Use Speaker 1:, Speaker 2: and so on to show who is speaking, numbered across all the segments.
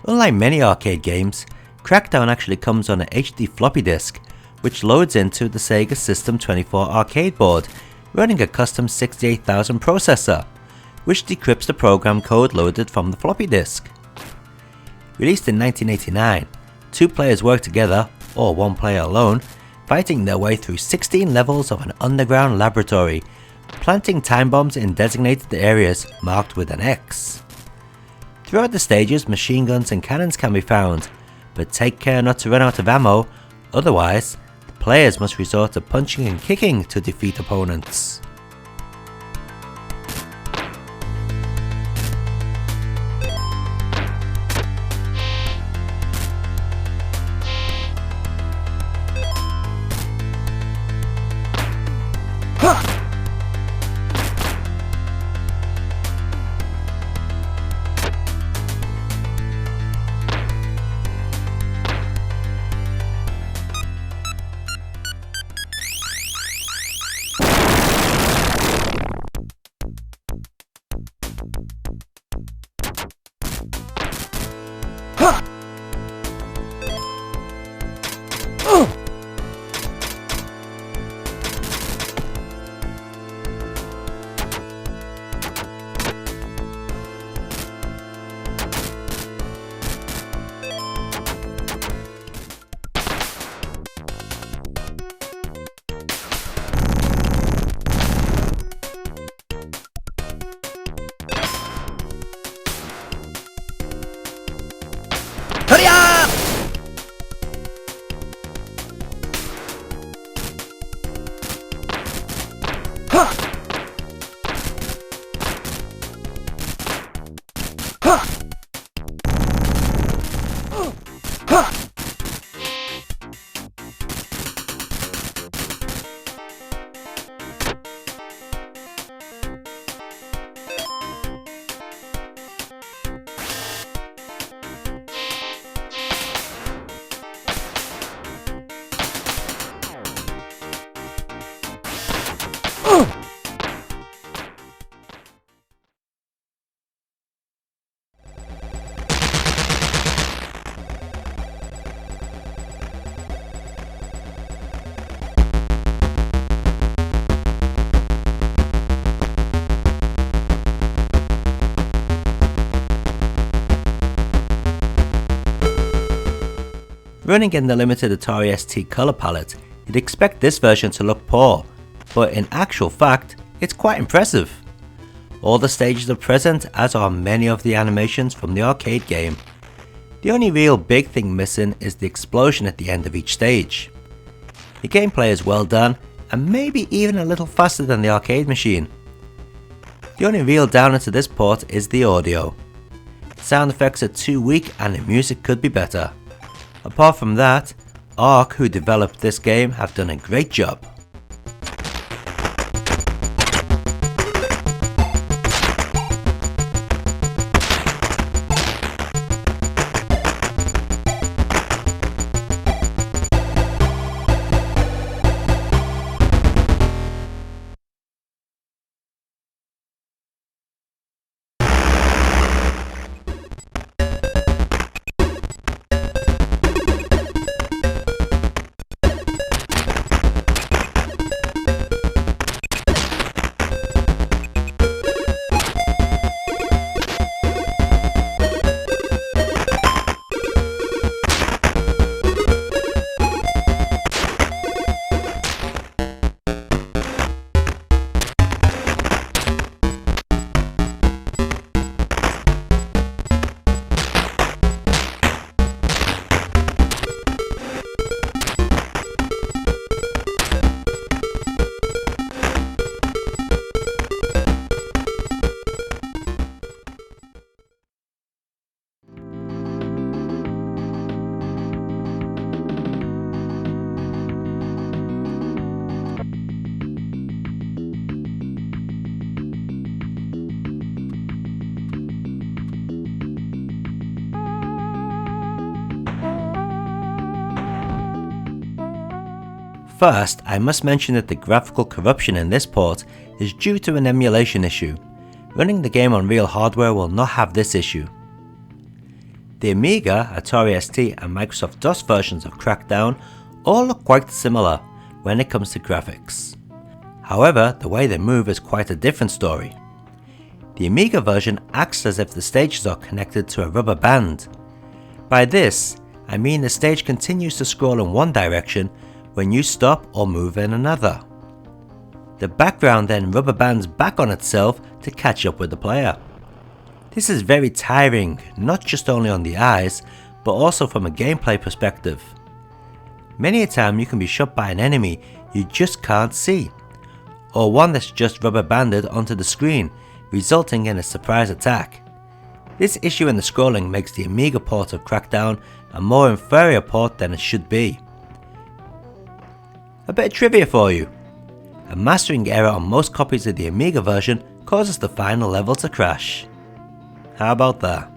Speaker 1: Unlike many arcade games, Crackdown actually comes on an HD floppy disk, which loads into the Sega System 24 arcade board, running a custom 68000 processor, which decrypts the program code loaded from the floppy disk. Released in 1989, two players work together, or one player alone, fighting their way through 16 levels of an underground laboratory, planting time bombs in designated areas marked with an X. Throughout the stages, machine guns and cannons can be found, but take care not to run out of ammo, otherwise, the players must resort to punching and kicking to defeat opponents.
Speaker 2: Hurry up!
Speaker 1: Running in the limited Atari ST color palette, you'd expect this version to look poor, but in actual fact, it's quite impressive. All the stages are present, as are many of the animations from the arcade game. The only real big thing missing is the explosion at the end of each stage. The gameplay is well done, and maybe even a little faster than the arcade machine. The only real downer to this port is the audio. Sound effects are too weak and the music could be better. Apart from that, Arc, who developed this game, have done a great job. First, I must mention that the graphical corruption in this port is due to an emulation issue. Running the game on real hardware will not have this issue. The Amiga, Atari ST and Microsoft DOS versions of Crackdown all look quite similar when it comes to graphics. However, the way they move is quite a different story. The Amiga version acts as if the stages are connected to a rubber band. By this, I mean the stage continues to scroll in one direction when you stop or move in another. The background then rubber bands back on itself to catch up with the player. This is very tiring, not just only on the eyes, but also from a gameplay perspective. Many a time you can be shot by an enemy you just can't see, or one that's just rubber banded onto the screen, resulting in a surprise attack. This issue in the scrolling makes the Amiga port of Crackdown a more inferior port than it should be. A bit of trivia for you. A mastering error on most copies of the Amiga version causes the final level to crash. How about that?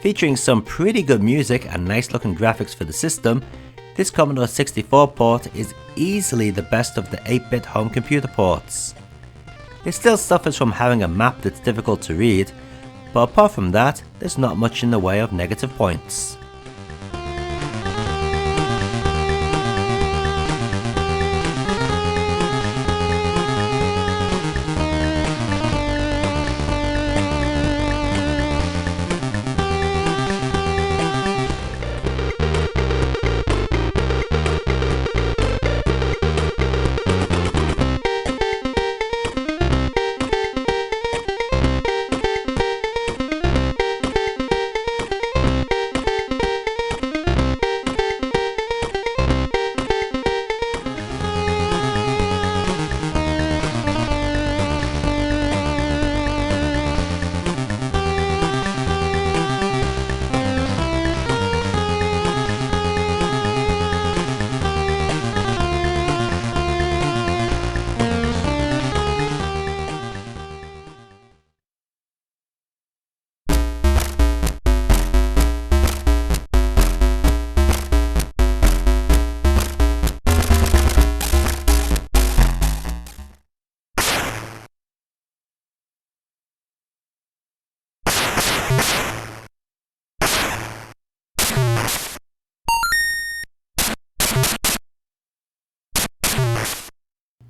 Speaker 1: Featuring some pretty good music and nice looking graphics for the system, this Commodore 64 port is easily the best of the 8-bit home computer ports. It still suffers from having a map that's difficult to read, but apart from that, there's not much in the way of negative points.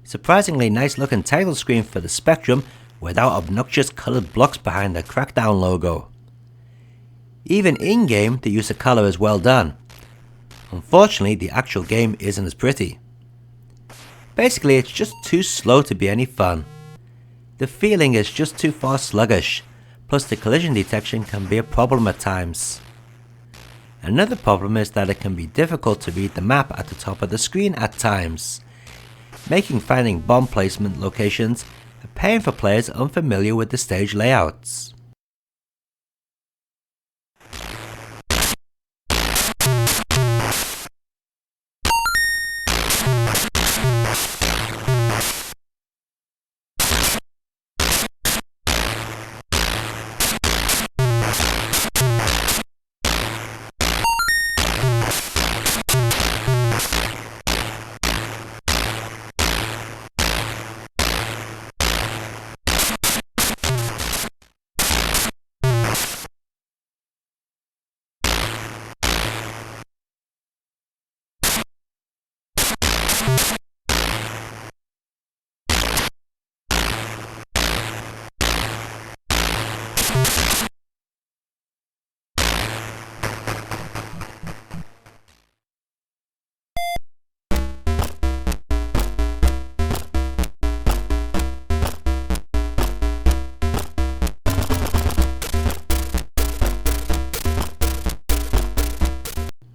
Speaker 1: Surprisingly nice looking title screen for the Spectrum without obnoxious coloured blocks behind the Crackdown logo. Even in-game the use of colour is well done. Unfortunately the actual game isn't as pretty. Basically it's just too slow to be any fun. The feeling is just too far sluggish, plus the collision detection can be a problem at times. Another problem is that it can be difficult to read the map at the top of the screen at times, making finding bomb placement locations a pain for players unfamiliar with the stage layouts.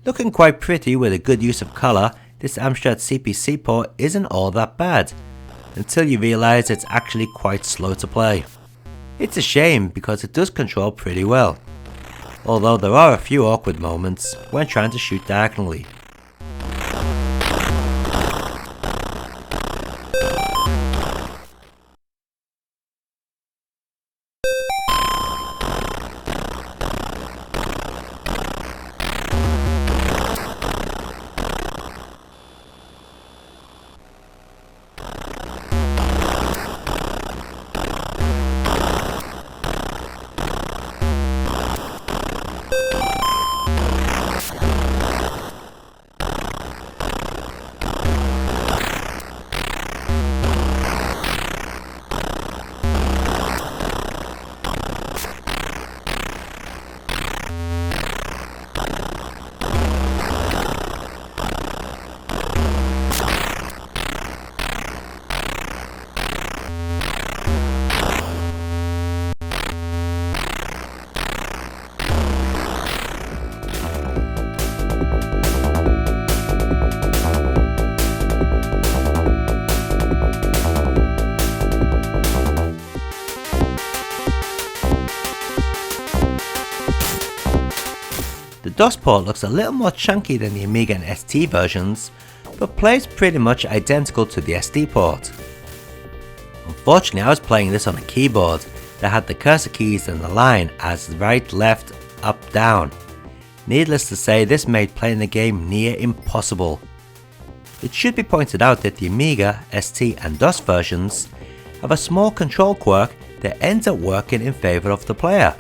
Speaker 1: Looking quite pretty with a good use of colour, this Amstrad CPC port isn't all that bad, until you realise it's actually quite slow to play. It's a shame because it does control pretty well, although there are a few awkward moments when trying to shoot diagonally. The DOS port looks a little more chunky than the Amiga and ST versions, but plays pretty much identical to the SD port. Unfortunately, I was playing this on a keyboard that had the cursor keys and the line as right, left, up, down. Needless to say, this made playing the game near impossible. It should be pointed out that the Amiga, ST and DOS versions have a small control quirk that ends up working in favour of the player.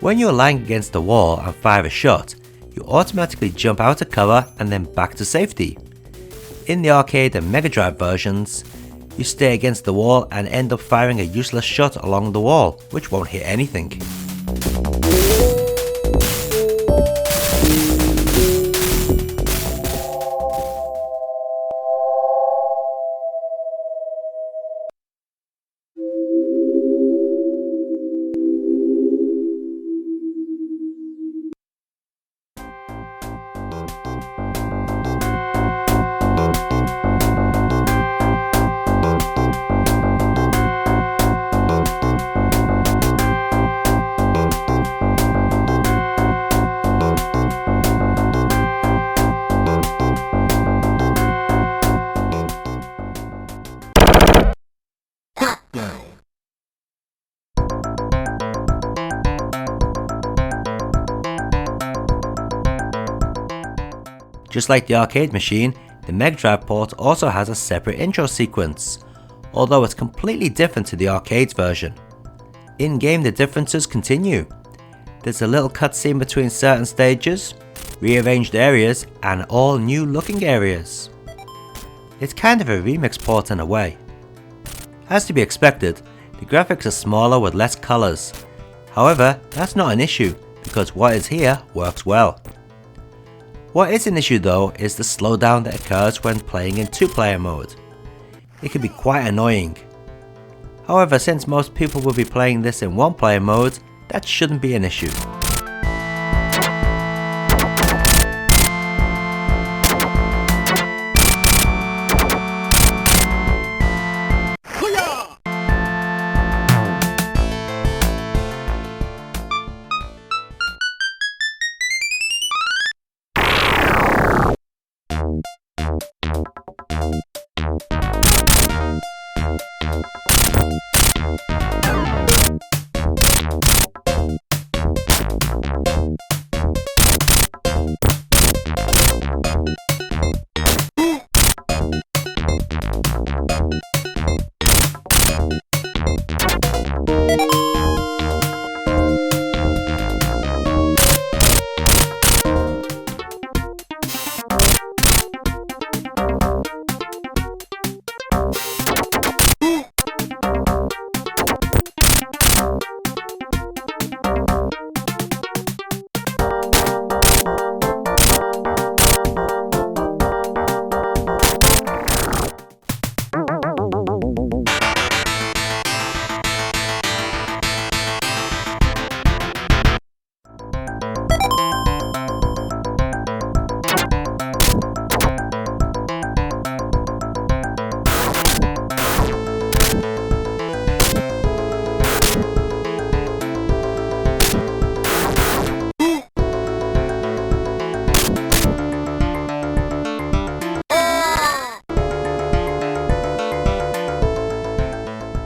Speaker 1: When you are lying against the wall and fire a shot, you automatically jump out of cover and then back to safety. In the arcade and Mega Drive versions, you stay against the wall and end up firing a useless shot along the wall, which won't hit anything. Just like the arcade machine, the Mega Drive port also has a separate intro sequence, although it's completely different to the arcade's version. In-game the differences continue. There's a little cutscene between certain stages, rearranged areas and all new looking areas. It's kind of a remix port in a way. As to be expected, the graphics are smaller with less colours. However, that's not an issue because what is here works well. What is an issue though is the slowdown that occurs when playing in 2-player mode. It can be quite annoying. However, since most people will be playing this in 1-player mode, that shouldn't be an issue.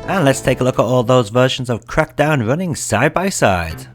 Speaker 1: And let's take a look at all those versions of Crackdown running side by side.